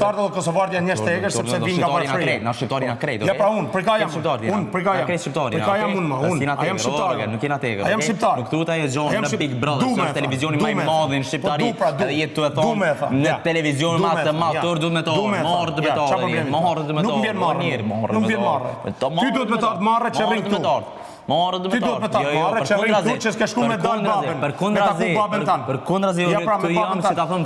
shqiptarët dhe kosovarët janë njerëz të egër sepse vinë nga varfëria. Na shqiptari na krejt, Ja pra unë, prej ka jam. Unë prej ka jam. Prej ka jam unë ma, unë. A jam shqiptar. Nuk jena tegër. A jam shqiptar. Nuk tuta e gjonë në Big Brother, është televizioni më i madh në Shqiptari. Edhe jetë tu e thonë në televizion më të madh, tërë duhet me to, marrë të betorë, marrë të me to. Nuk vjen marrë. Nuk vjen marrë. Ty duhet me të marrë që rrin këtu. Ty duhet me ta marrë që rrin këtu që s'ke shku me dal babën. Për kundrazi, të jam që ta thëm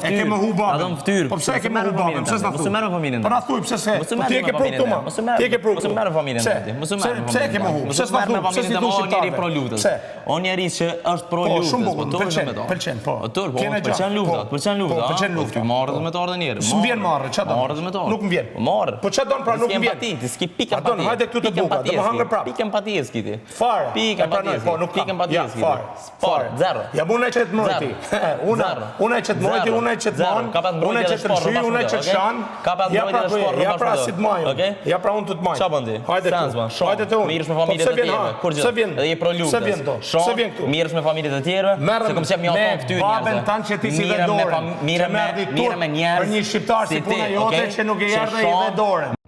ftyrë. Po pse e ke me hu babën? Pse s'na thu? Mos e merr familjen. Po na thuj pse se. Ti e ke pru këtu ma. Ti e ke pru. Mos e merr familjen tani. Pse e ke me hu? Pse s'na thu? Pse si thu shqiptarëve? Pro lutës. Pse? O njeri që është pro lutës. Shumë bukur, pëlqen, po. Pëlqen luftat, pëlqen luftat. Pëlqen luftat. Ty marrë me torë njerë. S'mvjen marrë, ç'a do? Marrë me torë. Nuk m'vjen. Marrë. Po ç'a don pra nuk m'vjen. Ti s'ki pikë empatie. Hajde këtu të buka, do më hangër prapë. Pikë empatie s'ki ti. Fare. Pikë empatie. Po nuk pikë empatie s'ki. Fare. Zero. Ja unë e çet mbrojti. Unë e çet mbrojti, unë e çet mon. Unë e çet rshi, unë e çet shan. Ja pra si të majë. Ja pra unë të majë. Ç'a bën ti? Hajde tu. Hajde te unë. Mirësh me familjet e tjera. Kur gjë. Edhe je pro lutës. Se vjen këtu. Se vjen këtu. Mirësh me familjet e tjera. Se kom qep një auton ftyrë njerëz. Babën tanë që ti si dhe dorën. Mirë me njerëz. Për një shqiptar si puna jote që nuk e erdhe i dhe dorën.